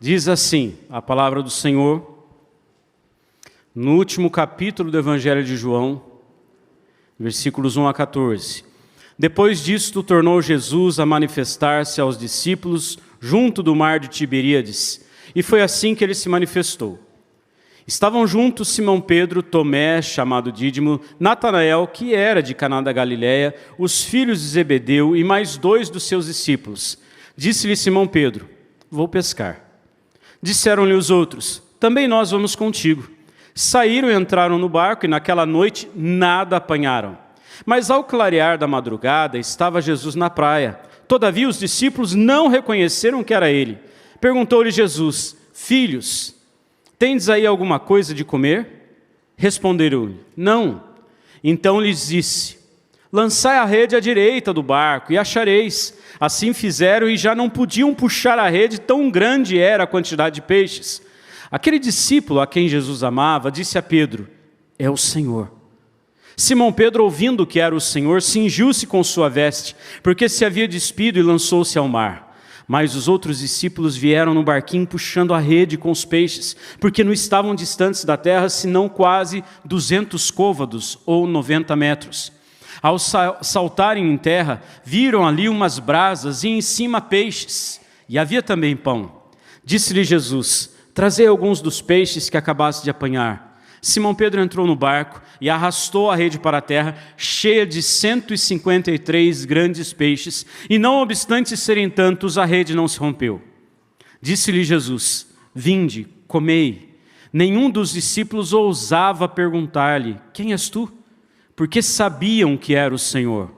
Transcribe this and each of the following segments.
Diz assim a palavra do Senhor, no último capítulo do Evangelho de João, versículos 1 a 14. Depois disto, tornou Jesus a manifestar-se aos discípulos junto do mar de Tiberíades, e foi assim que ele se manifestou. Estavam juntos Simão Pedro, Tomé, chamado Dídimo, Natanael, que era de Caná da Galileia, os filhos de Zebedeu e mais 2 dos seus discípulos. Disse-lhe Simão Pedro: vou pescar. Disseram-lhe os outros: também nós vamos contigo. Saíram e entraram no barco, e naquela noite nada apanharam. Mas ao clarear da madrugada, estava Jesus na praia. Todavia os discípulos não reconheceram que era ele. Perguntou-lhe Jesus: filhos, tendes aí alguma coisa de comer? Responderam-lhe: não. Então lhes disse: lançai a rede à direita do barco, e achareis. Assim fizeram, e já não podiam puxar a rede, tão grande era a quantidade de peixes. Aquele discípulo a quem Jesus amava disse a Pedro: é o Senhor. Simão Pedro, ouvindo que era o Senhor, cingiu-se com sua veste, porque se havia despido, e lançou-se ao mar. Mas os outros discípulos vieram no barquinho puxando a rede com os peixes, porque não estavam distantes da terra, senão quase 200 côvados, ou 90 metros. Ao saltarem em terra, viram ali umas brasas e em cima peixes, e havia também pão. Disse-lhe Jesus: trazei alguns dos peixes que acabaste de apanhar. Simão Pedro entrou no barco e arrastou a rede para a terra, cheia de 153 grandes peixes, e não obstante serem tantos, a rede não se rompeu. Disse-lhe Jesus: vinde, comei. Nenhum dos discípulos ousava perguntar-lhe: quem és tu? Porque sabiam que era o Senhor.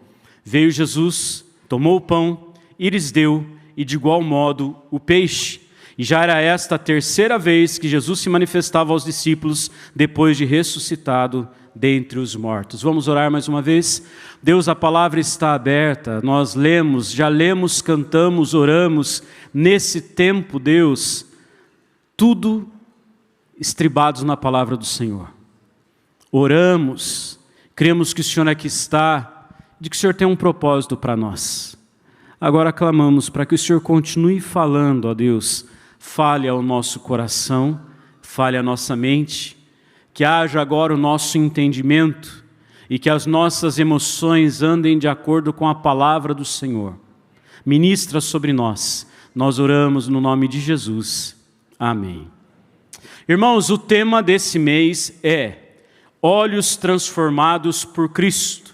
Veio Jesus, tomou o pão e lhes deu, e de igual modo o peixe. E já era esta a terceira vez que Jesus se manifestava aos discípulos, depois de ressuscitado dentre os mortos. Vamos orar mais uma vez? Deus, a palavra está aberta, nós lemos, já lemos, cantamos, oramos. Nesse tempo, Deus, tudo estribados na palavra do Senhor. Oramos, cremos que o Senhor aqui está, de que o Senhor tem um propósito para nós. Agora clamamos para que o Senhor continue falando, ó Deus, fale ao nosso coração, fale à nossa mente, que haja agora o nosso entendimento e que as nossas emoções andem de acordo com a palavra do Senhor. Ministra sobre nós, nós oramos no nome de Jesus. Amém. Irmãos, o tema desse mês é olhos transformados por Cristo.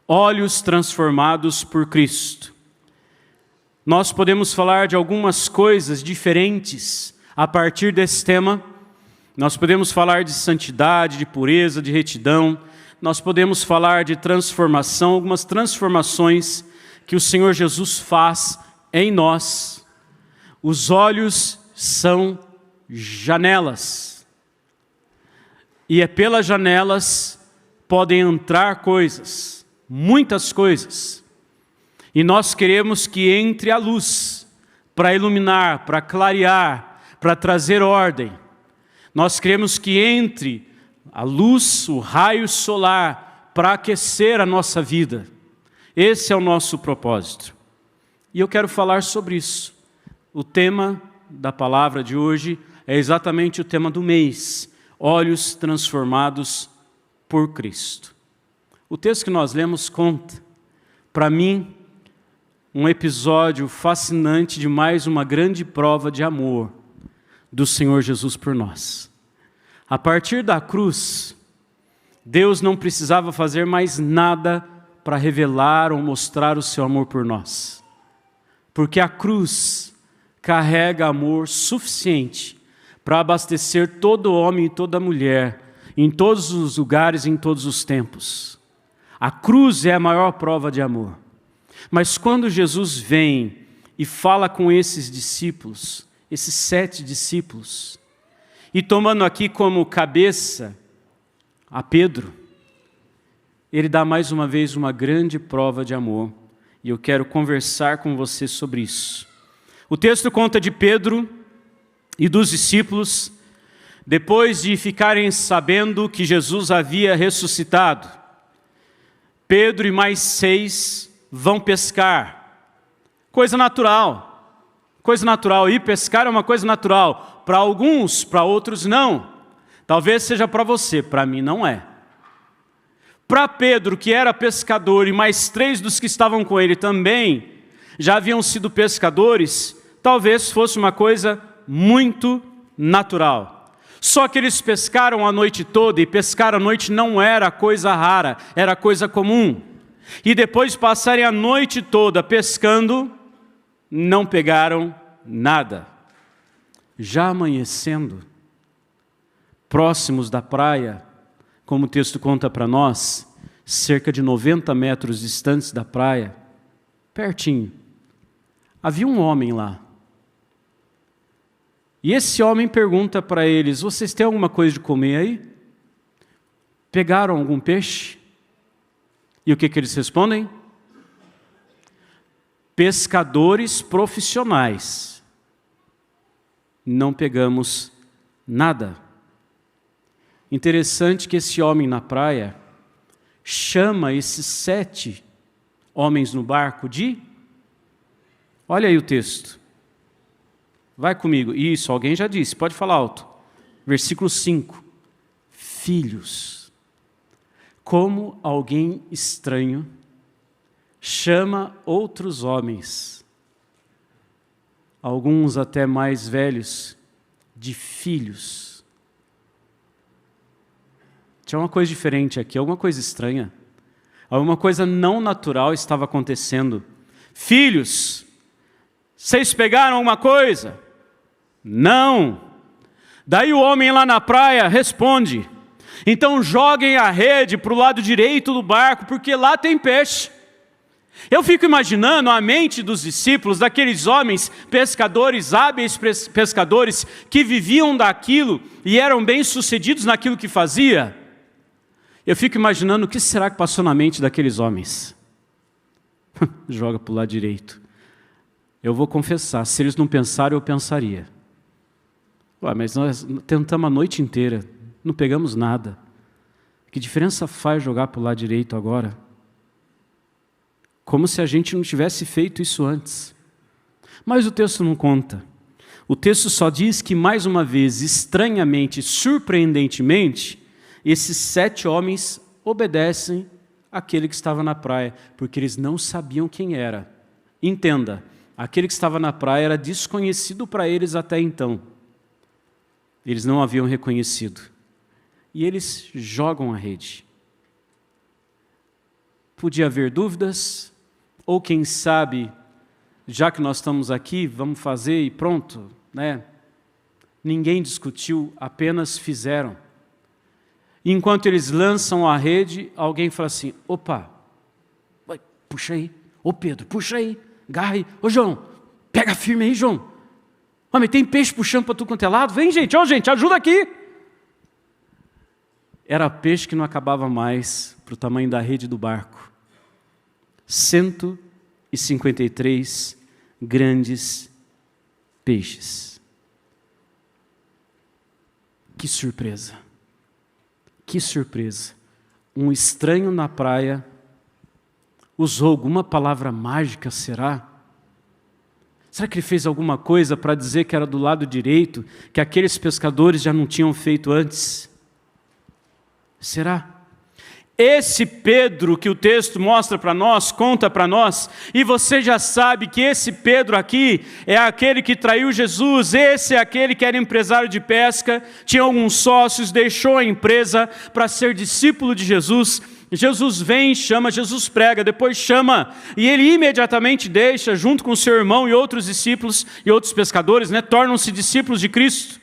Olhos transformados por Cristo. Nós podemos falar de algumas coisas diferentes a partir desse tema. Nós podemos falar de santidade, de pureza, de retidão. Nós podemos falar de transformação, algumas transformações que o Senhor Jesus faz em nós. Os olhos são janelas. E é pelas janelas podem entrar coisas, muitas coisas. E nós queremos que entre a luz para iluminar, para clarear, para trazer ordem. Nós queremos que entre a luz, o raio solar, para aquecer a nossa vida. Esse é o nosso propósito. E eu quero falar sobre isso. O tema da palavra de hoje é exatamente o tema do mês. Olhos transformados por Cristo. O texto que nós lemos conta, para mim, um episódio fascinante de mais uma grande prova de amor do Senhor Jesus por nós. A partir da cruz, Deus não precisava fazer mais nada para revelar ou mostrar o seu amor por nós. Porque a cruz carrega amor suficiente para abastecer todo homem e toda mulher, em todos os lugares e em todos os tempos. A cruz é a maior prova de amor. Mas quando Jesus vem e fala com esses discípulos, esses 7 discípulos, e tomando aqui como cabeça a Pedro, ele dá mais uma vez uma grande prova de amor, e eu quero conversar com você sobre isso. O texto conta de Pedro e dos discípulos, depois de ficarem sabendo que Jesus havia ressuscitado. Pedro e mais 6 vão pescar, coisa natural, Coisa natural, ir pescar é uma coisa natural. Para alguns, para outros não. Talvez seja para você, para mim não é. Para Pedro, que era pescador, e mais 3 dos que estavam com ele também já haviam sido pescadores, talvez fosse uma coisa muito natural. Só que eles pescaram a noite toda, e pescar à noite não era coisa rara, era coisa comum. E depois de passarem a noite toda pescando, não pegaram nada. Já amanhecendo, próximos da praia, como o texto conta para nós, cerca de 90 metros distantes da praia, pertinho, havia um homem lá. E esse homem pergunta para eles: vocês têm alguma coisa de comer aí? Pegaram algum peixe? E o que eles respondem? Pescadores profissionais. Não pegamos nada. Interessante que esse homem na praia chama esses 7 homens no barco de... Olha aí o texto. Vai comigo. Isso, alguém já disse, pode falar alto. Versículo 5. Filhos. Como alguém estranho chama outros homens, alguns até mais velhos, de filhos. Tinha uma coisa diferente aqui, alguma coisa estranha. Alguma coisa não natural estava acontecendo. Filhos, vocês pegaram alguma coisa? Não. Daí o homem lá na praia responde: então joguem a rede para o lado direito do barco, porque lá tem peixe. Eu fico imaginando a mente dos discípulos, daqueles homens pescadores, hábeis pescadores, que viviam daquilo e eram bem-sucedidos naquilo que fazia. Eu fico imaginando o que será que passou na mente daqueles homens. Joga para o lado direito. Eu vou confessar, se eles não pensaram, eu pensaria. Ué, mas nós tentamos a noite inteira, não pegamos nada. Que diferença faz jogar para o lado direito agora? Como se a gente não tivesse feito isso antes. Mas o texto não conta. O texto só diz que, mais uma vez, estranhamente, surpreendentemente, esses 7 homens obedecem àquele que estava na praia, porque eles não sabiam quem era. Entenda, aquele que estava na praia era desconhecido para eles até então. Eles não haviam reconhecido. E eles jogam a rede. Podia haver dúvidas, ou quem sabe, já que nós estamos aqui, vamos fazer e pronto, né? Ninguém discutiu, apenas fizeram. Enquanto eles lançam a rede, alguém fala assim: opa, vai, puxa aí, ô Pedro, puxa aí, agarra aí, ô João, pega firme aí, João. Homem, tem peixe puxando para tudo quanto é lado, vem gente, ó gente, ajuda aqui. Era peixe que não acabava mais para o tamanho da rede do barco. 153 grandes peixes. Que surpresa! Que surpresa! Um estranho na praia usou alguma palavra mágica, será? Será que ele fez alguma coisa para dizer que era do lado direito, que aqueles pescadores já não tinham feito antes? Será? Esse Pedro que o texto mostra para nós, conta para nós, e você já sabe que esse Pedro aqui é aquele que traiu Jesus, esse é aquele que era empresário de pesca, tinha alguns sócios, deixou a empresa para ser discípulo de Jesus. Jesus vem, chama, Jesus prega, depois chama, e ele imediatamente deixa, junto com seu irmão e outros discípulos e outros pescadores, tornam-se discípulos de Cristo.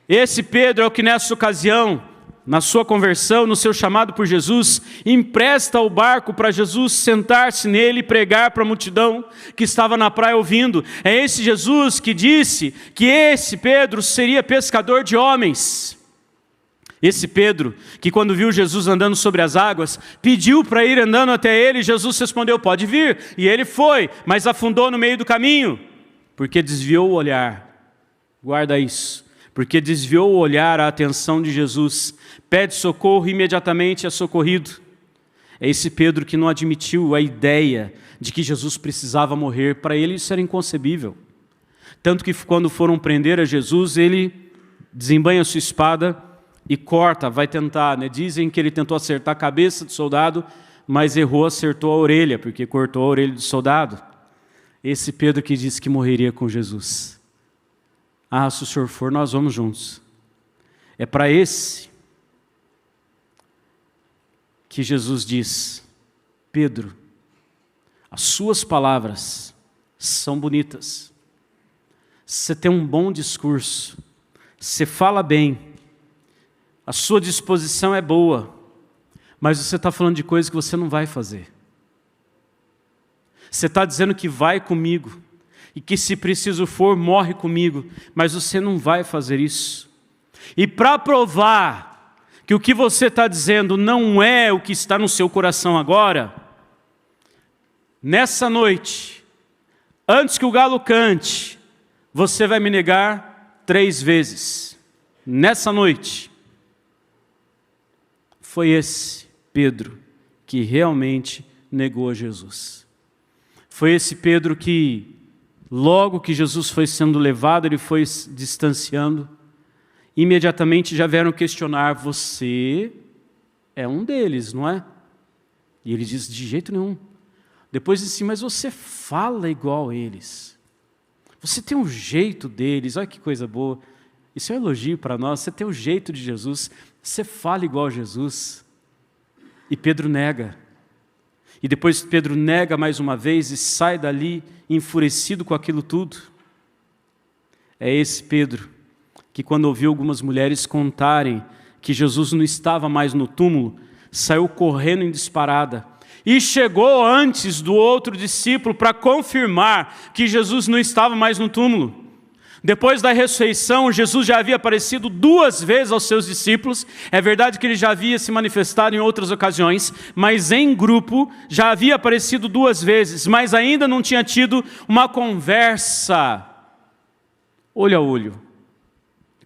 Esse Pedro é o que nessa ocasião, na sua conversão, no seu chamado por Jesus, empresta o barco para Jesus sentar-se nele e pregar para a multidão que estava na praia ouvindo. É esse Jesus que disse que esse Pedro seria pescador de homens. Esse Pedro, que quando viu Jesus andando sobre as águas, pediu para ir andando até ele, Jesus respondeu: pode vir. E ele foi, mas afundou no meio do caminho, porque desviou o olhar. Guarda isso. Porque desviou o olhar, a atenção de Jesus, pede socorro e imediatamente é socorrido. É esse Pedro que não admitiu a ideia de que Jesus precisava morrer. Para ele isso era inconcebível. Tanto que quando foram prender a Jesus, ele desembainha sua espada e corta, vai tentar, né? Dizem que ele tentou acertar a cabeça do soldado, mas errou, acertou a orelha, porque cortou a orelha do soldado. Esse Pedro que disse que morreria com Jesus. Ah, se o senhor for, nós vamos juntos. É para esse que Jesus diz: Pedro, as suas palavras são bonitas. Você tem um bom discurso, você fala bem, a sua disposição é boa, mas você está falando de coisas que você não vai fazer. Você está dizendo que vai comigo, e que se preciso for, morre comigo, mas você não vai fazer isso. E para provar que o que você está dizendo não é o que está no seu coração agora, nessa noite, antes que o galo cante, você vai me negar 3 vezes. Nessa noite. Foi esse Pedro que realmente negou a Jesus. Foi esse Pedro que, logo que Jesus foi sendo levado, ele foi se distanciando, imediatamente já vieram questionar: você é um deles, não é? E ele diz: de jeito nenhum. Depois disse: mas você fala igual a eles. Você tem um jeito deles. Olha que coisa boa. Isso é um elogio para nós. Você tem o jeito de Jesus. Você fala igual a Jesus. E Pedro nega. E depois Pedro nega mais uma vez e sai dali enfurecido com aquilo tudo. É esse Pedro que, quando ouviu algumas mulheres contarem que Jesus não estava mais no túmulo, saiu correndo em disparada e chegou antes do outro discípulo para confirmar que Jesus não estava mais no túmulo. Depois da ressurreição, Jesus já havia aparecido 2 vezes aos seus discípulos. É verdade que ele já havia se manifestado em outras ocasiões, mas em grupo já havia aparecido 2 vezes, mas ainda não tinha tido uma conversa olho a olho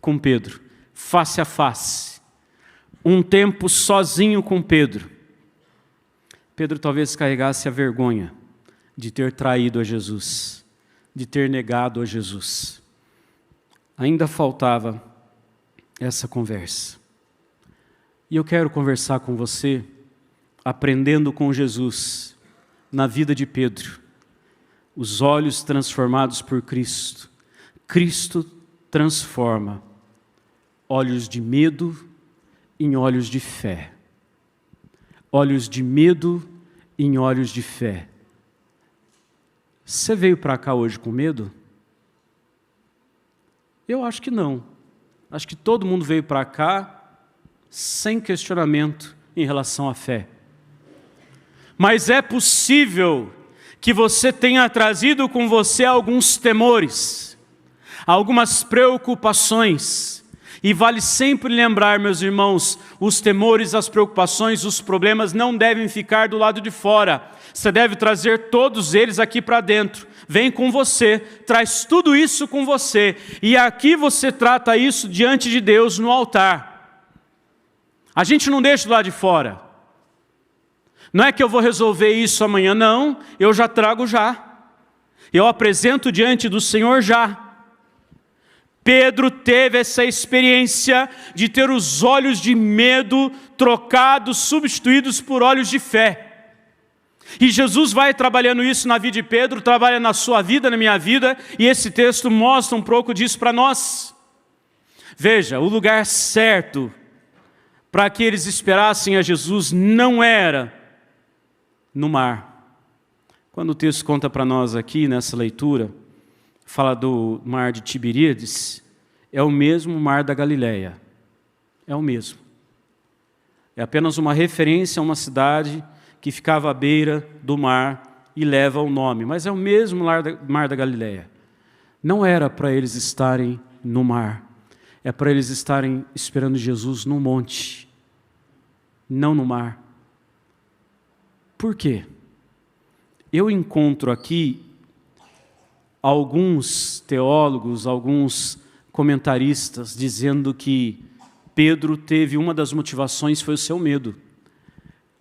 com Pedro, face a face. Um tempo sozinho com Pedro. Pedro talvez carregasse a vergonha de ter traído a Jesus, de ter negado a Jesus. Ainda faltava essa conversa. E eu quero conversar com você, aprendendo com Jesus, na vida de Pedro. Os olhos transformados por Cristo. Cristo transforma olhos de medo em olhos de fé. Olhos de medo em olhos de fé. Você veio para cá hoje com medo? Eu acho que não. Acho que todo mundo veio para cá sem questionamento em relação à fé. Mas é possível que você tenha trazido com você alguns temores, algumas preocupações. E vale sempre lembrar, meus irmãos, os temores, as preocupações, os problemas não devem ficar do lado de fora. Você deve trazer todos eles aqui para dentro. Vem com você, traz tudo isso com você. E aqui você trata isso diante de Deus no altar. A gente não deixa do lado de fora. Não é que eu vou resolver isso amanhã, não. Eu já trago já. Eu apresento diante do Senhor já. Pedro teve essa experiência de ter os olhos de medo trocados, substituídos por olhos de fé. E Jesus vai trabalhando isso na vida de Pedro, trabalha na sua vida, na minha vida, e esse texto mostra um pouco disso para nós. Veja, o lugar certo para que eles esperassem a Jesus não era no mar. Quando o texto conta para nós aqui, nessa leitura, fala do mar de Tiberíades, é o mesmo mar da Galileia. É o mesmo. É apenas uma referência a uma cidade que ficava à beira do mar e leva o nome. Mas é o mesmo mar da Galileia. Não era para eles estarem no mar. É para eles estarem esperando Jesus no monte. Não no mar. Por quê? Eu encontro aqui alguns teólogos, alguns comentaristas dizendo que Pedro teve uma das motivações foi o seu medo.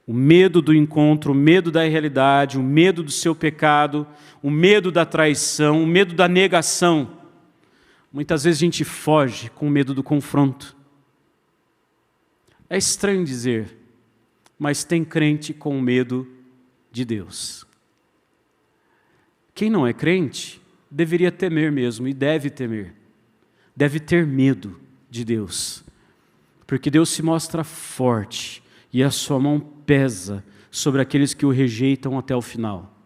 O medo do encontro, o medo da realidade, o medo do seu pecado, o medo da traição, o medo da negação. Muitas vezes a gente foge com medo do confronto. É estranho dizer, mas tem crente com medo de Deus. Quem não é crente deveria temer mesmo, e deve temer. Deve ter medo de Deus. Porque Deus se mostra forte e a sua mão pesa sobre aqueles que o rejeitam até o final.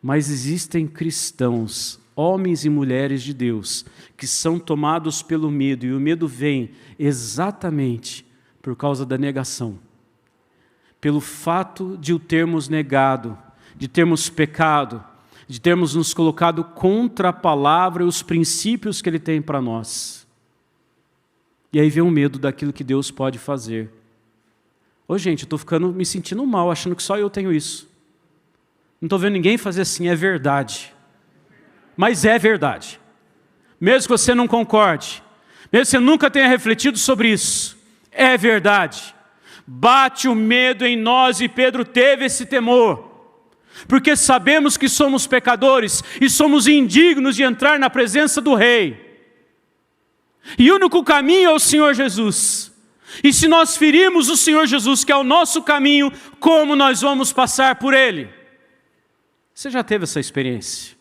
Mas existem cristãos, homens e mulheres de Deus, que são tomados pelo medo, e o medo vem exatamente por causa da negação. Pelo fato de o termos negado, de termos pecado, de termos nos colocado contra a palavra e os princípios que Ele tem para nós. E aí vem o medo daquilo que Deus pode fazer. Ô gente, eu estou me sentindo mal, achando que só eu tenho isso. Não estou vendo ninguém fazer assim, é verdade. Mas é verdade. Mesmo que você não concorde, mesmo que você nunca tenha refletido sobre isso, é verdade. Bate o medo em nós, e Pedro teve esse temor. Porque sabemos que somos pecadores e somos indignos de entrar na presença do Rei. E o único caminho é o Senhor Jesus. E se nós ferirmos o Senhor Jesus, que é o nosso caminho, como nós vamos passar por Ele? Você já teve essa experiência?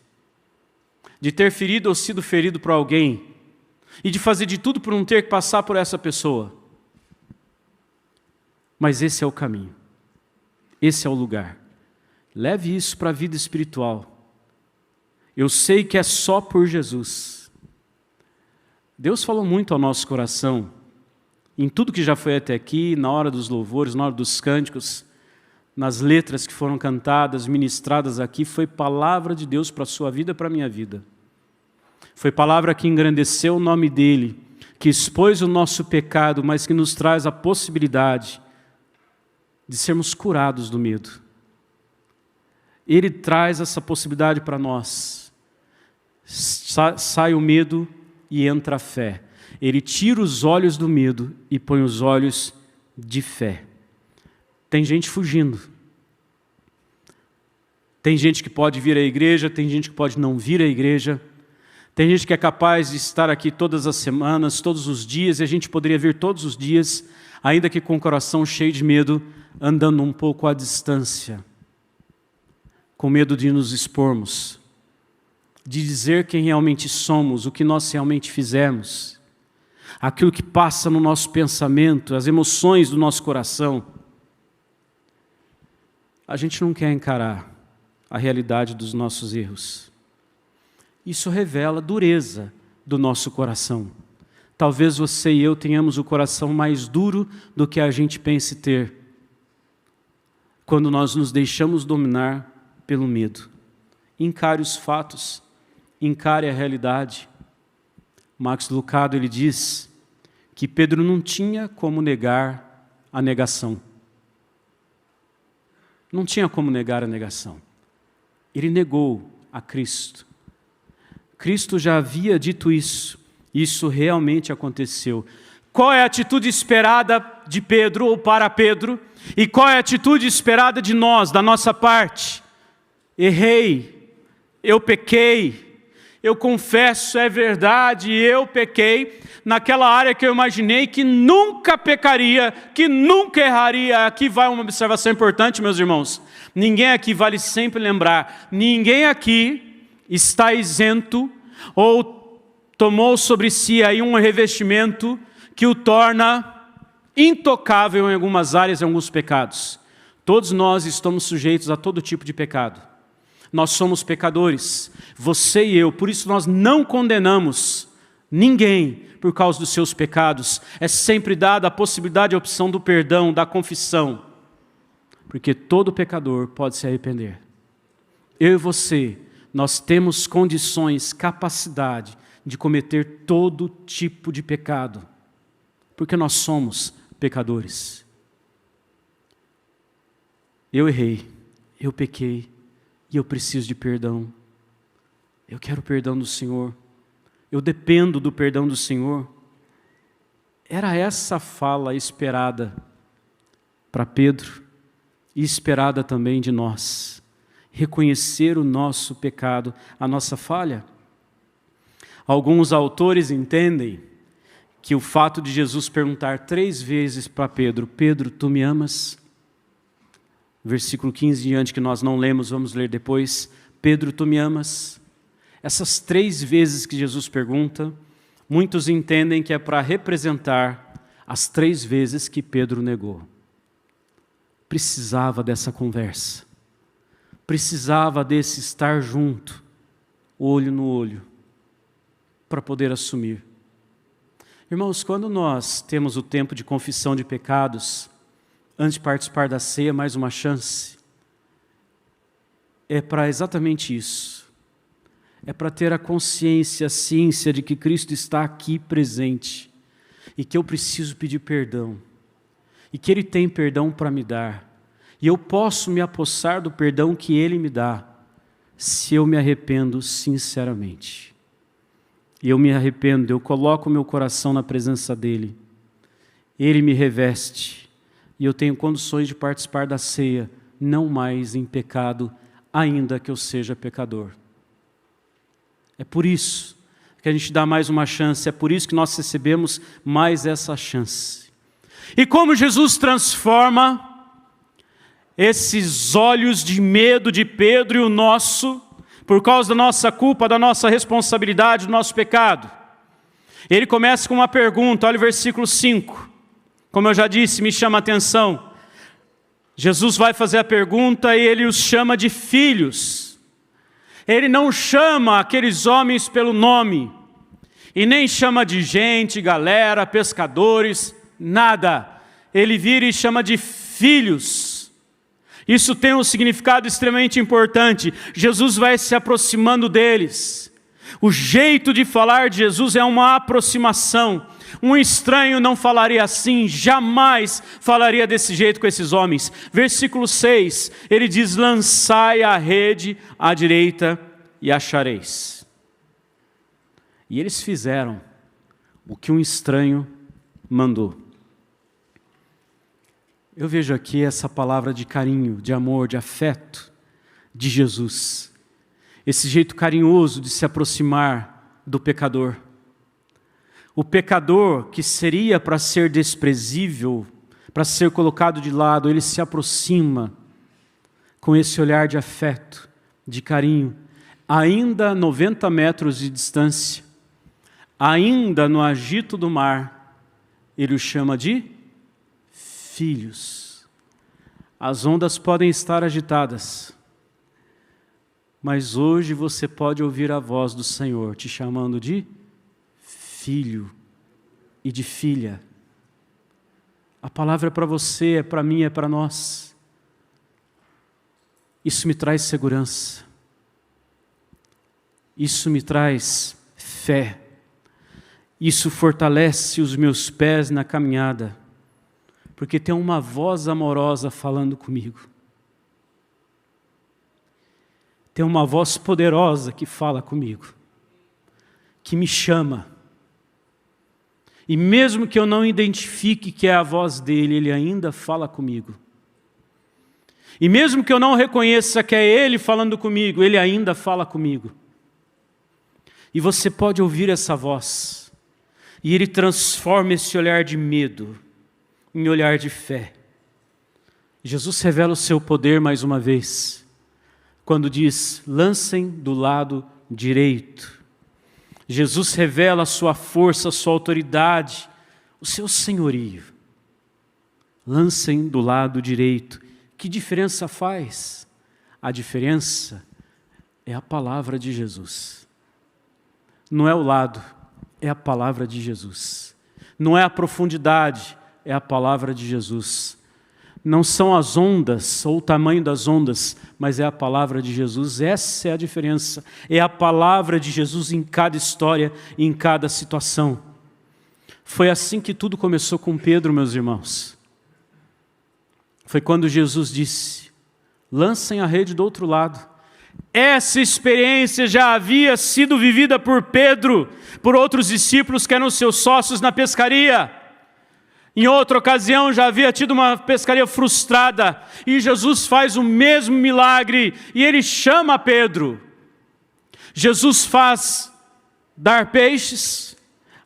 De ter ferido ou sido ferido por alguém, e de fazer de tudo por não ter que passar por essa pessoa? Mas esse é o caminho. Esse é o lugar. Leve isso para a vida espiritual. Eu sei que é só por Jesus. Deus falou muito ao nosso coração, em tudo que já foi até aqui, na hora dos louvores, na hora dos cânticos, nas letras que foram cantadas, ministradas aqui, foi palavra de Deus para a sua vida e para a minha vida. Foi palavra que engrandeceu o nome dEle, que expôs o nosso pecado, mas que nos traz a possibilidade de sermos curados do medo. Ele traz essa possibilidade para nós. Sai o medo e entra a fé. Ele tira os olhos do medo e põe os olhos de fé. Tem gente fugindo. Tem gente que pode vir à igreja, tem gente que pode não vir à igreja. Tem gente que é capaz de estar aqui todas as semanas, todos os dias, e a gente poderia vir todos os dias, ainda que com o coração cheio de medo, andando um pouco à distância, com medo de nos expormos, de dizer quem realmente somos, o que nós realmente fizemos, aquilo que passa no nosso pensamento, as emoções do nosso coração. A gente não quer encarar a realidade dos nossos erros. Isso revela a dureza do nosso coração. Talvez você e eu tenhamos o coração mais duro do que a gente pense ter, quando nós nos deixamos dominar pelo medo. Encare os fatos, encare a realidade. Max Lucado, ele diz que Pedro não tinha como negar a negação. Não tinha como negar a negação. Ele negou a Cristo. Cristo já havia dito isso. Isso realmente aconteceu. Qual é a atitude esperada de Pedro ou para Pedro? E qual é a atitude esperada de nós, da nossa parte? Errei, eu pequei, eu confesso, é verdade, eu pequei naquela área que eu imaginei que nunca pecaria, que nunca erraria. Aqui vai uma observação importante, meus irmãos. Ninguém aqui, vale sempre lembrar, ninguém aqui está isento ou tomou sobre si aí um revestimento que o torna intocável em algumas áreas, em alguns pecados. Todos nós estamos sujeitos a todo tipo de pecado. Nós somos pecadores, você e eu, por isso nós não condenamos ninguém por causa dos seus pecados. É sempre dada a possibilidade e a opção do perdão, da confissão, porque todo pecador pode se arrepender. Eu e você, nós temos condições, capacidade de cometer todo tipo de pecado, porque nós somos pecadores. Eu errei, eu pequei, e eu preciso de perdão. Eu quero o perdão do Senhor. Eu dependo do perdão do Senhor. Era essa a fala esperada para Pedro e esperada também de nós. Reconhecer o nosso pecado, a nossa falha. Alguns autores entendem que o fato de Jesus perguntar 3 vezes para Pedro: Pedro, tu me amas? Versículo 15 diante, que nós não lemos, vamos ler depois. Pedro, tu me amas? Essas 3 vezes que Jesus pergunta, muitos entendem que é para representar as 3 vezes que Pedro negou. Precisava dessa conversa. Precisava desse estar junto, olho no olho, para poder assumir. Irmãos, quando nós temos o tempo de confissão de pecados, antes de participar da ceia, mais uma chance, é para exatamente isso. É para ter a consciência, a ciência de que Cristo está aqui presente e que eu preciso pedir perdão e que Ele tem perdão para me dar e eu posso me apossar do perdão que Ele me dá se eu me arrependo sinceramente. E eu me arrependo, eu coloco o meu coração na presença dEle, Ele me reveste e eu tenho condições de participar da ceia, não mais em pecado, ainda que eu seja pecador. É por isso que a gente dá mais uma chance, é por isso que nós recebemos mais essa chance. E como Jesus transforma esses olhos de medo de Pedro e o nosso, por causa da nossa culpa, da nossa responsabilidade, do nosso pecado. Ele começa com uma pergunta, olha o versículo 5. Como eu já disse, me chama a atenção. Jesus vai fazer a pergunta e Ele os chama de filhos. Ele não chama aqueles homens pelo nome, e nem chama de gente, galera, pescadores, nada. Ele vira e chama de filhos. Isso tem um significado extremamente importante. Jesus vai se aproximando deles. O jeito de falar de Jesus é uma aproximação. Um estranho não falaria assim, jamais falaria desse jeito com esses homens. Versículo 6, ele diz: lançai a rede à direita e achareis. E eles fizeram o que um estranho mandou. Eu vejo aqui essa palavra de carinho, de amor, de afeto de Jesus. Esse jeito carinhoso de se aproximar do pecador. O pecador que seria para ser desprezível, para ser colocado de lado, ele se aproxima com esse olhar de afeto, de carinho, ainda a 90 metros de distância, ainda no agito do mar, ele o chama de filhos. As ondas podem estar agitadas, mas hoje você pode ouvir a voz do Senhor te chamando de filho e de filha. A palavra é para você, é para mim, é para nós. Isso me traz segurança. Isso me traz fé. Isso fortalece os meus pés na caminhada. Porque tem uma voz amorosa falando comigo. Tem uma voz poderosa que fala comigo, que me chama. E mesmo que eu não identifique que é a voz dele, ele ainda fala comigo. E mesmo que eu não reconheça que é ele falando comigo, ele ainda fala comigo. E você pode ouvir essa voz, e ele transforma esse olhar de medo em olhar de fé. Jesus revela o seu poder mais uma vez, quando diz: lancem do lado direito. Jesus revela a sua força, a sua autoridade, o seu senhorio. Lancem do lado direito. Que diferença faz? A diferença é a palavra de Jesus. Não é o lado, é a palavra de Jesus. Não é a profundidade, é a palavra de Jesus. Não são as ondas ou o tamanho das ondas, mas é a palavra de Jesus. Essa é a diferença. É a palavra de Jesus em cada história, em cada situação. Foi assim que tudo começou com Pedro, meus irmãos. Foi quando Jesus disse: lancem a rede do outro lado. Essa experiência já havia sido vivida por Pedro, por outros discípulos que eram seus sócios na pescaria. Em outra ocasião já havia tido uma pescaria frustrada e Jesus faz o mesmo milagre e ele chama Pedro. Jesus faz dar peixes,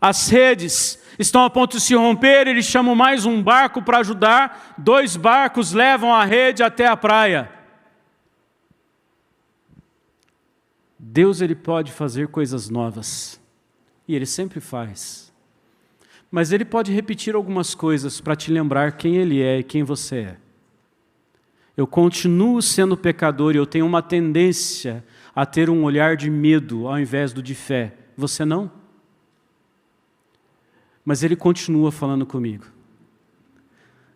as redes estão a ponto de se romper, ele chama mais um barco para ajudar, 2 barcos levam a rede até a praia. Deus, ele pode fazer coisas novas, e ele sempre faz. Mas ele pode repetir algumas coisas para te lembrar quem ele é e quem você é. Eu continuo sendo pecador e eu tenho uma tendência a ter um olhar de medo ao invés do de fé. Você não? Mas ele continua falando comigo.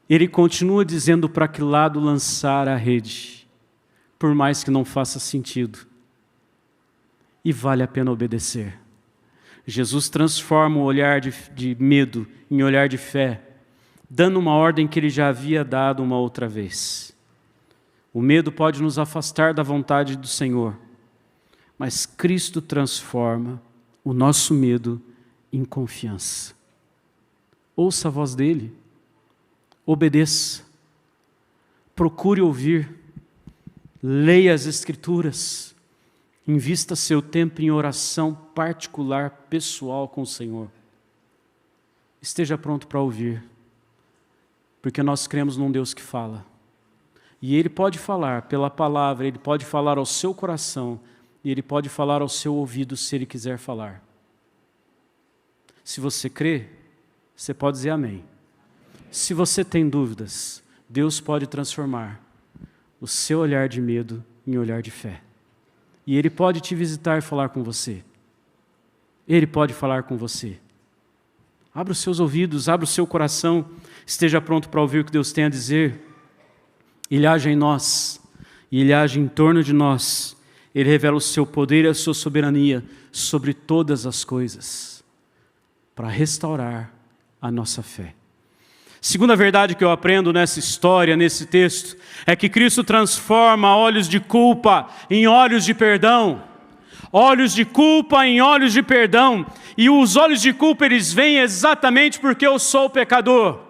Ele continua dizendo para que lado lançar a rede, por mais que não faça sentido. E vale a pena obedecer. Jesus transforma o olhar de medo em olhar de fé, dando uma ordem que ele já havia dado uma outra vez. O medo pode nos afastar da vontade do Senhor, mas Cristo transforma o nosso medo em confiança. Ouça a voz dele, obedeça, procure ouvir, leia as Escrituras, invista seu tempo em oração particular, pessoal com o Senhor. Esteja pronto para ouvir, porque nós cremos num Deus que fala. E Ele pode falar pela palavra, Ele pode falar ao seu coração, e Ele pode falar ao seu ouvido se Ele quiser falar. Se você crê, você pode dizer amém. Se você tem dúvidas, Deus pode transformar o seu olhar de medo em olhar de fé. E Ele pode te visitar e falar com você. Ele pode falar com você. Abra os seus ouvidos, abra o seu coração, esteja pronto para ouvir o que Deus tem a dizer. Ele age em nós, e Ele age em torno de nós. Ele revela o seu poder e a sua soberania sobre todas as coisas, para restaurar a nossa fé. Segunda verdade que eu aprendo nessa história, nesse texto, é que Cristo transforma olhos de culpa em olhos de perdão. Olhos de culpa em olhos de perdão. E os olhos de culpa, eles vêm exatamente porque eu sou pecador.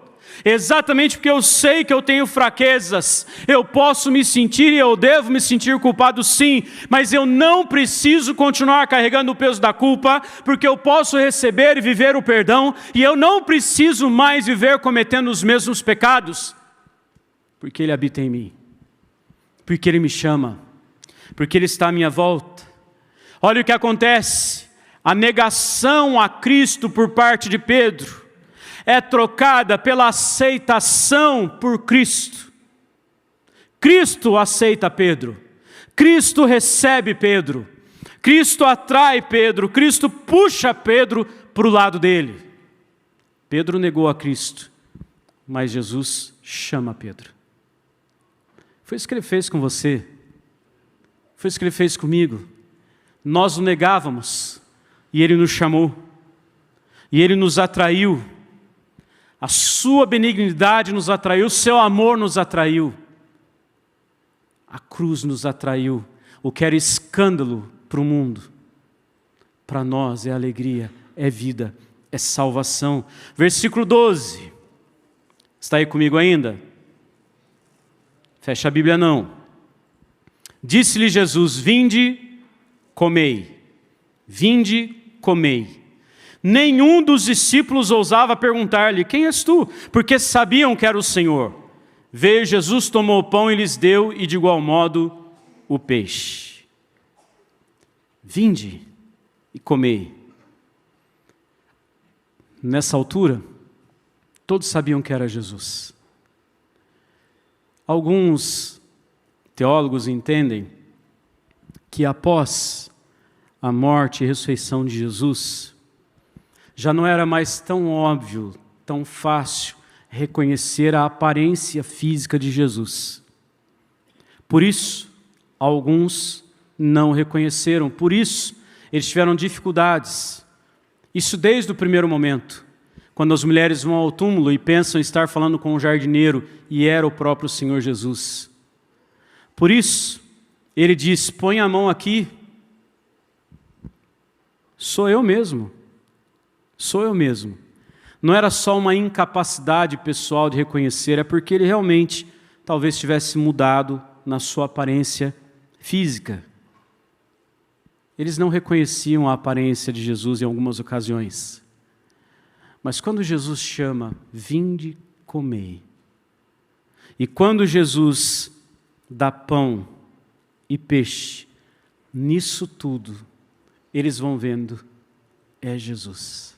Exatamente porque eu sei que eu tenho fraquezas. Eu posso me sentir e eu devo me sentir culpado sim, mas eu não preciso continuar carregando o peso da culpa, porque eu posso receber e viver o perdão, e eu não preciso mais viver cometendo os mesmos pecados, porque Ele habita em mim, porque Ele me chama, porque Ele está à minha volta. Olha o que acontece, a negação a Cristo por parte de Pedro é trocada pela aceitação por Cristo. Cristo aceita Pedro, Cristo recebe Pedro, Cristo atrai Pedro, Cristo puxa Pedro para o lado dele. Pedro negou a Cristo, mas Jesus chama Pedro. Foi isso que Ele fez com você, foi isso que Ele fez comigo. Nós o negávamos, e Ele nos chamou, e Ele nos atraiu. A sua benignidade nos atraiu, o seu amor nos atraiu. A cruz nos atraiu. O que era escândalo para o mundo, para nós é alegria, é vida, é salvação. Versículo 12. Está aí comigo ainda? Fecha a Bíblia não. Disse-lhe Jesus: vinde, comei. Vinde, comei. Nenhum dos discípulos ousava perguntar-lhe: quem és tu? Porque sabiam que era o Senhor. Veio Jesus, tomou o pão e lhes deu, e de igual modo o peixe. Vinde e comei. Nessa altura, todos sabiam que era Jesus. Alguns teólogos entendem que após a morte e ressurreição de Jesus, já não era mais tão óbvio, tão fácil reconhecer a aparência física de Jesus. Por isso, alguns não reconheceram, por isso eles tiveram dificuldades. Isso desde o primeiro momento, quando as mulheres vão ao túmulo e pensam estar falando com o jardineiro, e era o próprio Senhor Jesus. Por isso, Ele diz: põe a mão aqui, sou eu mesmo. Sou eu mesmo. não era só uma incapacidade pessoal de reconhecer, é porque ele realmente talvez tivesse mudado na sua aparência física. Eles não reconheciam a aparência de Jesus em algumas ocasiões. Mas quando Jesus chama, vinde, comei. E quando Jesus dá pão e peixe, nisso tudo, eles vão vendo, é Jesus.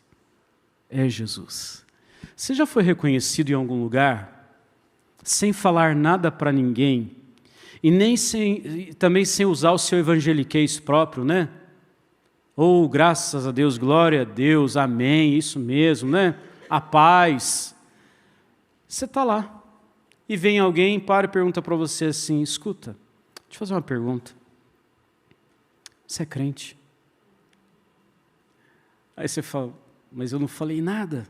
É Jesus. Você já foi reconhecido em algum lugar, sem falar nada para ninguém, e também sem usar o seu evangeliquez próprio, né? Ou graças a Deus, glória a Deus, amém, isso mesmo, né? A paz. Você está lá, e vem alguém, para e pergunta para você assim, escuta, deixa eu fazer uma pergunta. Você é crente? Aí você fala, mas eu não falei nada.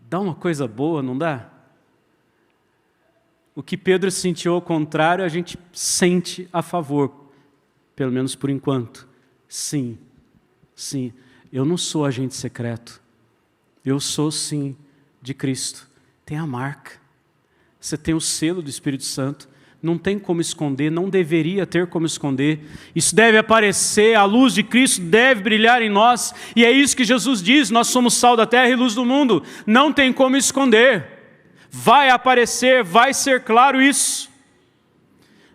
Dá uma coisa boa, não dá? O que Pedro sentiu ao contrário, a gente sente a favor, pelo menos por enquanto. Sim, sim, eu não sou agente secreto. Eu sou, sim, de Cristo. Tem a marca. Você tem o selo do Espírito Santo. Não tem como esconder, não deveria ter como esconder. Isso deve aparecer, a luz de Cristo deve brilhar em nós. E é isso que Jesus diz, nós somos sal da terra e luz do mundo. Não tem como esconder. Vai aparecer, vai ser claro isso.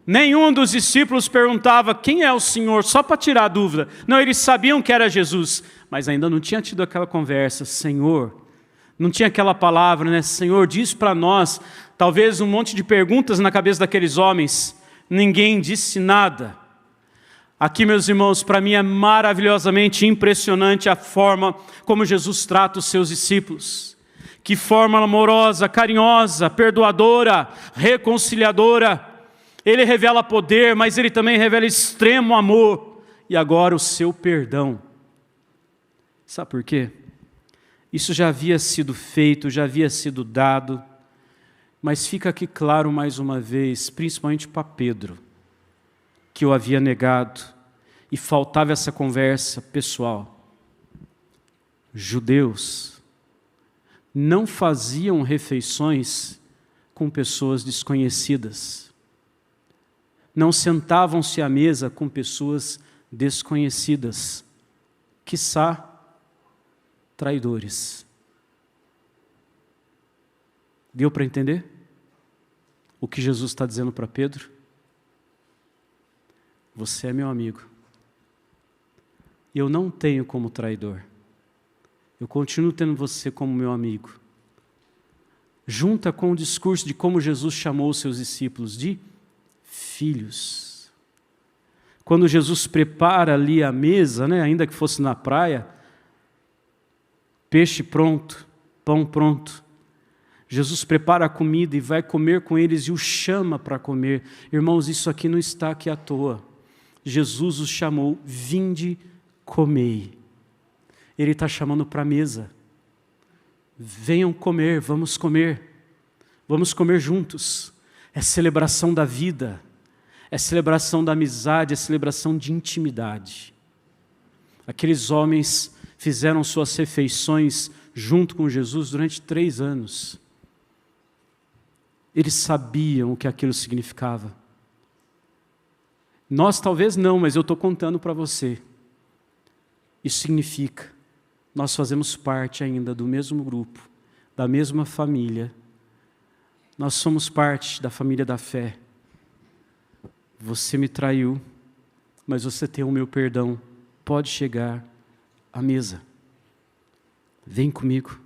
Nenhum dos discípulos perguntava, quem é o Senhor? Só para tirar a dúvida. Não, eles sabiam que era Jesus, mas ainda não tinha tido aquela conversa, Senhor. Não tinha aquela palavra, né? Senhor, diz para nós. Talvez um monte de perguntas na cabeça daqueles homens. Ninguém disse nada. Aqui, meus irmãos, para mim é maravilhosamente impressionante a forma como Jesus trata os seus discípulos. Que forma amorosa, carinhosa, perdoadora, reconciliadora. Ele revela poder, mas ele também revela extremo amor. E agora o seu perdão. Sabe por quê? Isso já havia sido feito, já havia sido dado, mas fica aqui claro mais uma vez, principalmente para Pedro, que eu havia negado e faltava essa conversa pessoal. Judeus não faziam refeições com pessoas desconhecidas. Não sentavam-se à mesa com pessoas desconhecidas, quiçá traidores. Deu para entender o que Jesus está dizendo para Pedro? Você é meu amigo. Eu não tenho como traidor. Eu continuo tendo você como meu amigo. Junta com o discurso de como Jesus chamou os seus discípulos de filhos. Quando Jesus prepara ali a mesa, né, ainda que fosse na praia, peixe pronto, pão pronto. Jesus prepara a comida e vai comer com eles e os chama para comer. Irmãos, isso aqui não está aqui à toa. Jesus os chamou, vinde, comei. Ele está chamando para a mesa. Venham comer, vamos comer juntos. É celebração da vida, é celebração da amizade, é celebração de intimidade. Aqueles homens fizeram suas refeições junto com Jesus durante 3 anos. Eles sabiam o que aquilo significava. Nós talvez não, mas eu estou contando para você. Isso significa, nós fazemos parte ainda do mesmo grupo, da mesma família. Nós somos parte da família da fé. Você me traiu, mas você tem o meu perdão. Pode chegar à mesa. Vem comigo.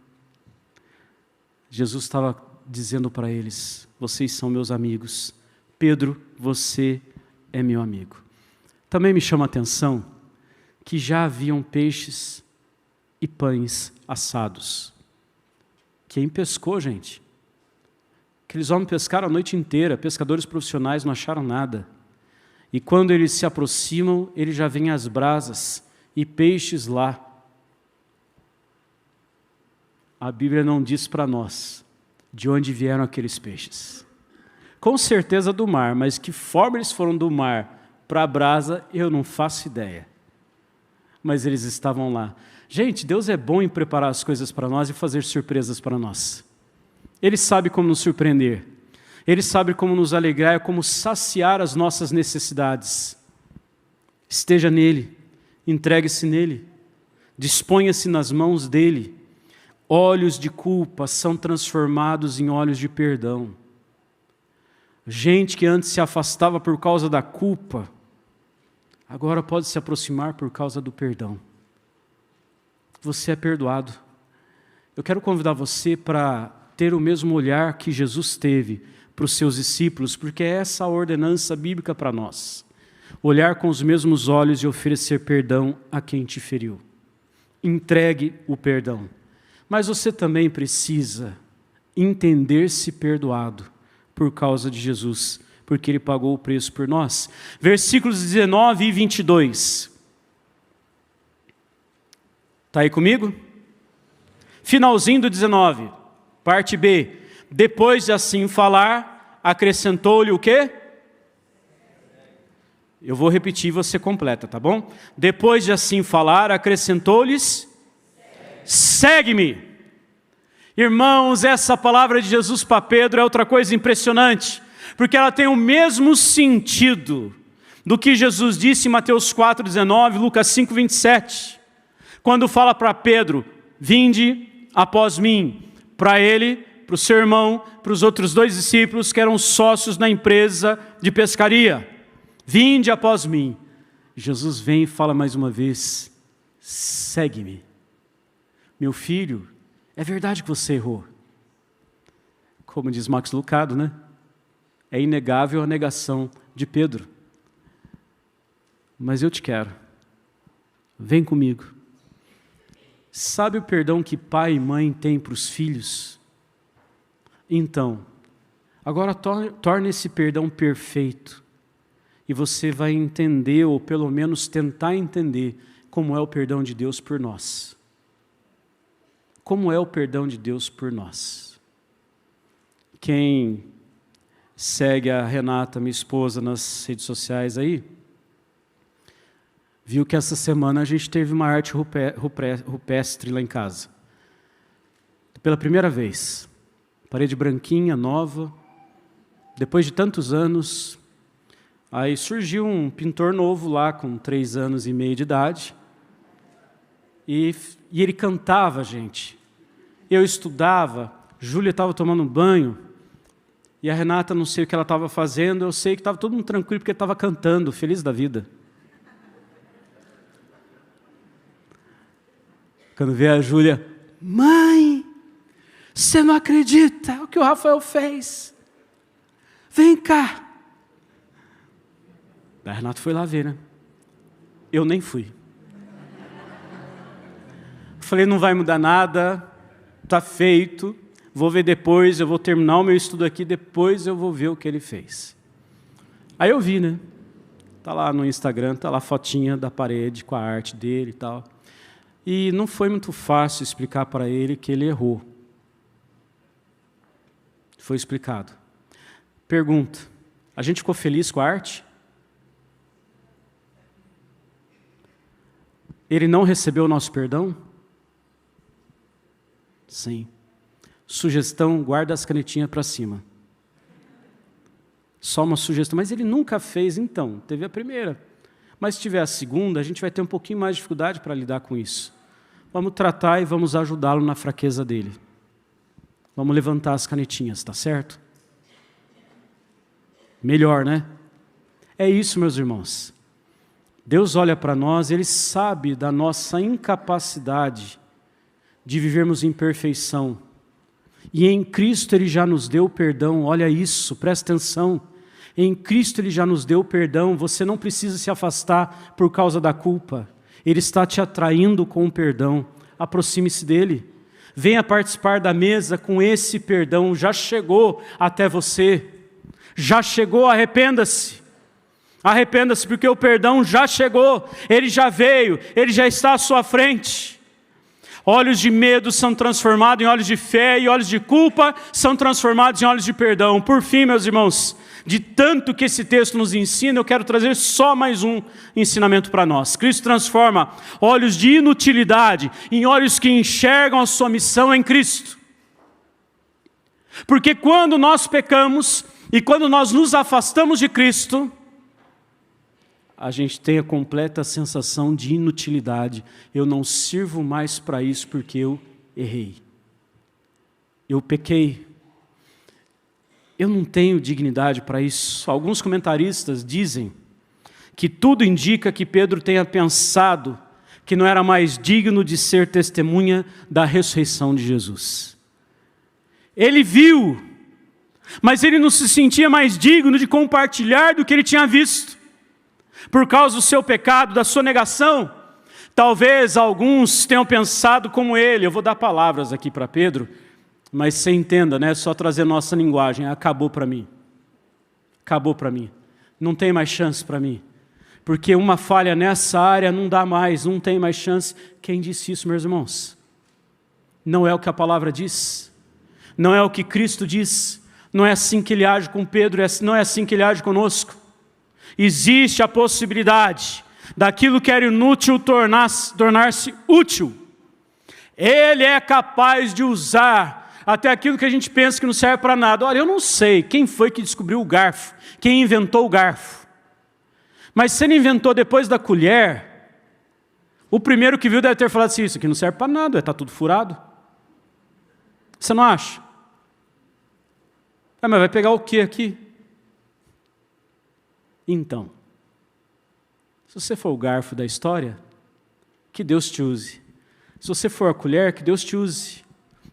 Jesus estava dizendo para eles, vocês são meus amigos. Pedro, você é meu amigo. Também me chama a atenção que já haviam peixes e pães assados. Quem pescou, gente? Aqueles homens pescaram a noite inteira, pescadores profissionais não acharam nada. E quando eles se aproximam, eles já veem as brasas e peixes lá. A Bíblia não diz para nós de onde vieram aqueles peixes. Com certeza do mar, mas que forma eles foram do mar para a brasa, eu não faço ideia. Mas eles estavam lá. Gente, Deus é bom em preparar as coisas para nós e fazer surpresas para nós. Ele sabe como nos surpreender. Ele sabe como nos alegrar, como saciar as nossas necessidades. Esteja nele, entregue-se nele, disponha-se nas mãos dele. Olhos de culpa são transformados em olhos de perdão. Gente que antes se afastava por causa da culpa, agora pode se aproximar por causa do perdão. Você é perdoado. Eu quero convidar você para ter o mesmo olhar que Jesus teve para os seus discípulos, porque é essa a ordenança bíblica para nós. Olhar com os mesmos olhos e oferecer perdão a quem te feriu. Entregue o perdão. Mas você também precisa entender-se perdoado por causa de Jesus, porque Ele pagou o preço por nós. Versículos 19 e 22. Está aí comigo? Finalzinho do 19, parte B. Depois de assim falar, acrescentou-lhe o quê? Eu vou repetir e você completa, tá bom? Depois de assim falar, acrescentou-lhes: segue-me. Irmãos, essa palavra de Jesus para Pedro é outra coisa impressionante, porque ela tem o mesmo sentido do que Jesus disse em Mateus 4,19, Lucas 5,27. Quando fala para Pedro: vinde após mim, para ele, para o seu irmão, para os outros 2 discípulos que eram sócios na empresa de pescaria. Vinde após mim. Jesus vem e fala mais uma vez: segue-me. Meu filho, é verdade que você errou. Como diz Max Lucado, né? É inegável a negação de Pedro. Mas eu te quero. Vem comigo. Sabe o perdão que pai e mãe têm para os filhos? Então, agora torne esse perdão perfeito. E você vai entender, ou pelo menos tentar entender, como é o perdão de Deus por nós. Como é o perdão de Deus por nós? Quem segue a Renata, minha esposa, nas redes sociais aí, viu que essa semana a gente teve uma arte rupestre lá em casa. Pela primeira vez. Parede branquinha, nova. Depois de tantos anos, aí surgiu um pintor novo lá, com 3 anos e meio de idade. E ele cantava, gente. Eu estudava, Júlia estava tomando um banho, e a Renata, não sei o que ela estava fazendo, eu sei que estava todo mundo tranquilo, porque estava cantando, feliz da vida. Quando vê a Júlia: mãe, você não acredita o que o Rafael fez? Vem cá. A Renata foi lá ver, né? Eu nem fui. Falei: não vai mudar nada, está feito, vou ver depois, eu vou terminar o meu estudo aqui, depois eu vou ver o que ele fez. Aí eu vi, né? Está lá no Instagram, está lá a fotinha da parede com a arte dele e tal. E não foi muito fácil explicar para ele que ele errou. Foi explicado. Pergunta: a gente ficou feliz com a arte? Ele não recebeu o nosso perdão? Sim. Sugestão: guarda as canetinhas para cima. Só uma sugestão. Mas ele nunca fez, então. Teve a primeira. Mas se tiver a segunda, a gente vai ter um pouquinho mais de dificuldade para lidar com isso. Vamos tratar e vamos ajudá-lo na fraqueza dele. Vamos levantar as canetinhas, tá certo? Melhor, né? É isso, meus irmãos. Deus olha para nós, Ele sabe da nossa incapacidade de vivermos em perfeição. E em Cristo Ele já nos deu perdão. Olha isso, presta atenção. Em Cristo Ele já nos deu perdão. Você não precisa se afastar por causa da culpa. Ele está te atraindo com o perdão. Aproxime-se dEle. Venha participar da mesa com esse perdão. Já chegou até você. Já chegou, arrependa-se. Arrependa-se, porque o perdão já chegou. Ele já veio, Ele já está à sua frente. Olhos de medo são transformados em olhos de fé, e olhos de culpa são transformados em olhos de perdão. Por fim, meus irmãos, de tanto que esse texto nos ensina, eu quero trazer só mais um ensinamento para nós. Cristo transforma olhos de inutilidade em olhos que enxergam a sua missão em Cristo. Porque quando nós pecamos e quando nós nos afastamos de Cristo, a gente tem a completa sensação de inutilidade. Eu não sirvo mais para isso porque eu errei. Eu pequei. Eu não tenho dignidade para isso. Alguns comentaristas dizem que tudo indica que Pedro tenha pensado que não era mais digno de ser testemunha da ressurreição de Jesus. Ele viu, mas ele não se sentia mais digno de compartilhar do que ele tinha visto. Por causa do seu pecado, da sua negação. Talvez alguns tenham pensado como ele. Eu vou dar palavras aqui para Pedro, mas você entenda, né? Só trazer nossa linguagem. Acabou para mim. Acabou para mim. Não tem mais chance para mim. Porque uma falha nessa área não dá mais, não tem mais chance. Quem disse isso, meus irmãos? Não é o que a palavra diz. Não é o que Cristo diz. Não é assim que ele age com Pedro, não é assim que ele age conosco. Existe a possibilidade daquilo que era inútil tornar-se útil. Ele é capaz de usar até aquilo que a gente pensa que não serve para nada. Olha, eu não sei quem foi que descobriu o garfo, quem inventou o garfo. Mas se ele inventou depois da colher, o primeiro que viu deve ter falado assim, isso aqui não serve para nada, está tudo furado. Você não acha? Mas vai pegar o que aqui? Então, se você for o garfo da história, que Deus te use. Se você for a colher, que Deus te use.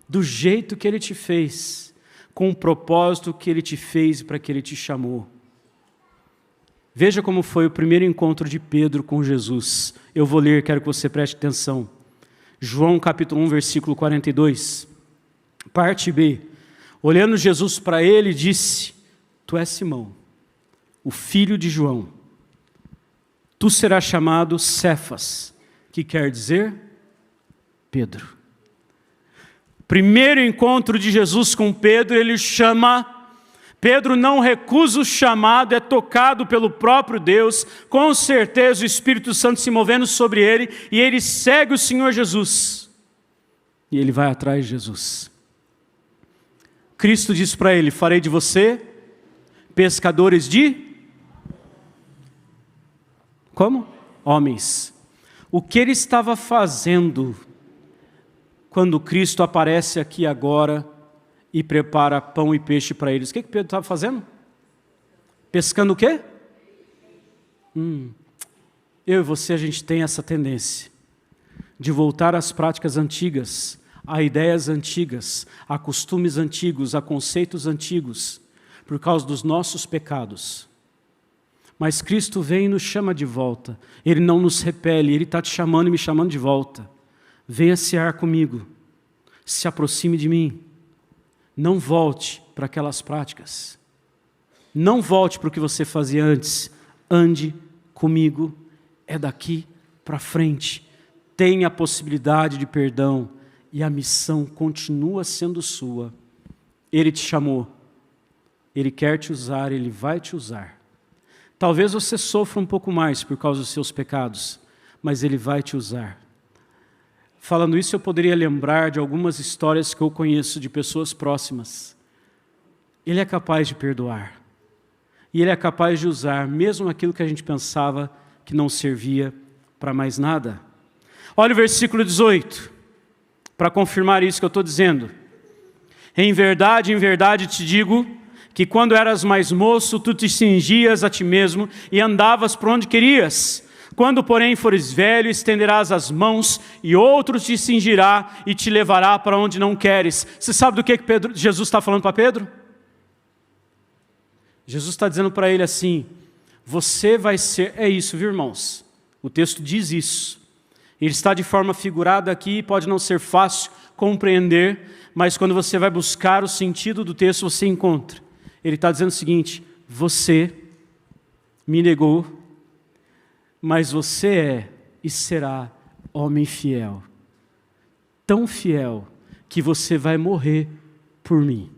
Do jeito que Ele te fez, com o propósito que Ele te fez e para que Ele te chamou. Veja como foi o primeiro encontro de Pedro com Jesus. Eu vou ler, quero que você preste atenção. João capítulo 1, versículo 42. Parte B. Olhando Jesus para ele, disse, tu és Simão, o filho de João. Tu serás chamado Cefas, que quer dizer Pedro. Primeiro encontro de Jesus com Pedro, ele chama. Pedro não recusa o chamado, é tocado pelo próprio Deus, com certeza o Espírito Santo se movendo sobre ele, e ele segue o Senhor Jesus. E ele vai atrás de Jesus. Cristo disse para ele, farei de você pescadores de... Como? Homens. O que ele estava fazendo quando Cristo aparece aqui agora e prepara pão e peixe para eles? O que Pedro estava fazendo? Pescando o quê? Eu e você, a gente tem essa tendência de voltar às práticas antigas, a ideias antigas, a costumes antigos, a conceitos antigos, por causa dos nossos pecados. Mas Cristo vem e nos chama de volta. Ele não nos repele, Ele está te chamando e me chamando de volta. Venha cear comigo, se aproxime de mim. Não volte para aquelas práticas. Não volte para o que você fazia antes. Ande comigo, é daqui para frente. Tenha a possibilidade de perdão e a missão continua sendo sua. Ele te chamou, Ele quer te usar, Ele vai te usar. Talvez você sofra um pouco mais por causa dos seus pecados, mas Ele vai te usar. Falando isso, eu poderia lembrar de algumas histórias que eu conheço de pessoas próximas. Ele é capaz de perdoar. E Ele é capaz de usar mesmo aquilo que a gente pensava que não servia para mais nada. Olha o versículo 18, para confirmar isso que eu estou dizendo. Em verdade te digo, que quando eras mais moço, tu te cingias a ti mesmo e andavas por onde querias. Quando, porém, fores velho, estenderás as mãos e outro te cingirá e te levará para onde não queres. Você sabe do que Jesus está falando para Pedro? Jesus está dizendo para ele assim, você vai ser... É isso, viu, irmãos? O texto diz isso. Ele está de forma figurada aqui, pode não ser fácil compreender, mas quando você vai buscar o sentido do texto, você encontra. Ele está dizendo o seguinte, você me negou, mas você é e será homem fiel. tão fiel que você vai morrer por mim.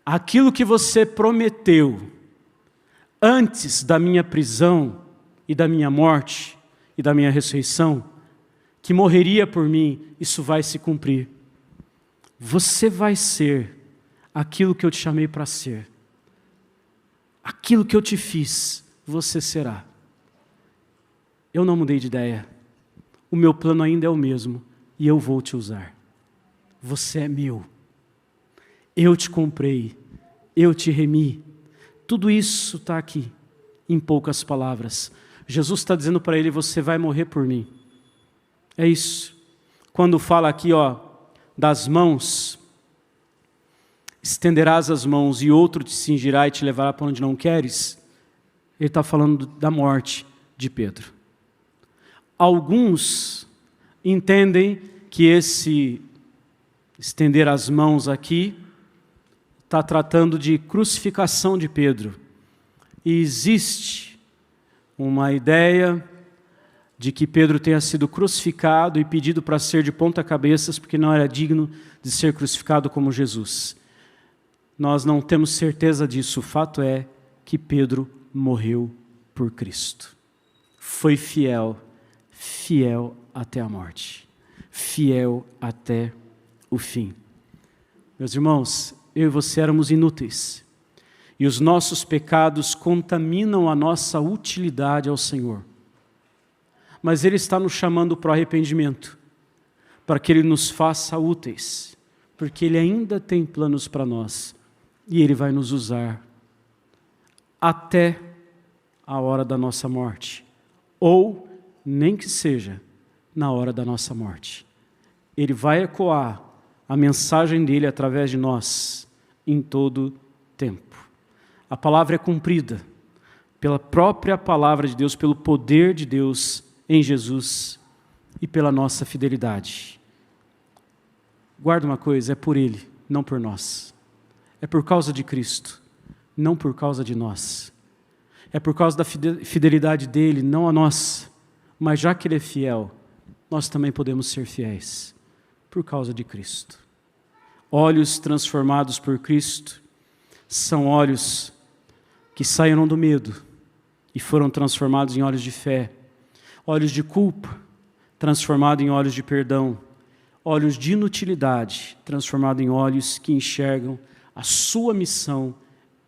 Aquilo que você prometeu antes da minha prisão e da minha morte e da minha ressurreição, que morreria por mim, isso vai se cumprir. Você vai ser aquilo que eu te chamei para ser. Aquilo que eu te fiz, você será. Eu não mudei de ideia. O meu plano ainda é o mesmo e eu vou te usar. Você é meu. Eu te comprei. Eu te remi. Tudo isso está aqui, em poucas palavras. Jesus está dizendo para ele, você vai morrer por mim. É isso. Quando fala aqui, das mãos, estenderás as mãos e outro te cingirá e te levará para onde não queres, ele está falando da morte de Pedro. Alguns entendem que esse estender as mãos aqui está tratando de crucificação de Pedro. E existe uma ideia de que Pedro tenha sido crucificado e pedido para ser de ponta cabeças porque não era digno de ser crucificado como Jesus. Nós não temos certeza disso. O fato é que Pedro morreu por Cristo. Foi fiel até a morte. Fiel até o fim. Meus irmãos, eu e você éramos inúteis. E os nossos pecados contaminam a nossa utilidade ao Senhor. Mas Ele está nos chamando para o arrependimento, para que Ele nos faça úteis, porque Ele ainda tem planos para nós, e Ele vai nos usar até a hora da nossa morte, ou nem que seja na hora da nossa morte. Ele vai ecoar a mensagem dEle através de nós em todo tempo. A palavra é cumprida pela própria palavra de Deus, pelo poder de Deus em Jesus e pela nossa fidelidade. Guarda uma coisa, é por Ele, não por nós. É por causa de Cristo, não por causa de nós. É por causa da fidelidade dEle, não a nós. Mas já que Ele é fiel, nós também podemos ser fiéis, por causa de Cristo. Olhos transformados por Cristo são olhos que saíram do medo e foram transformados em olhos de fé. Olhos de culpa, transformados em olhos de perdão. Olhos de inutilidade, transformados em olhos que enxergam a sua missão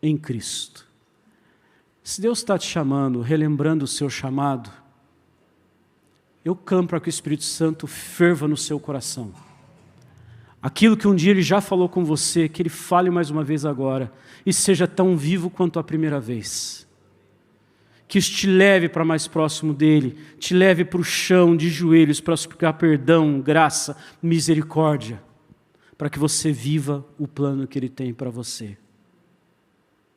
em Cristo. Se Deus está te chamando, relembrando o seu chamado, eu clamo para que o Espírito Santo ferva no seu coração. Aquilo que um dia Ele já falou com você, que Ele fale mais uma vez agora, e seja tão vivo quanto a primeira vez. Que isso te leve para mais próximo dEle, te leve para o chão de joelhos para suplicar perdão, graça, misericórdia, para que você viva o plano que Ele tem para você.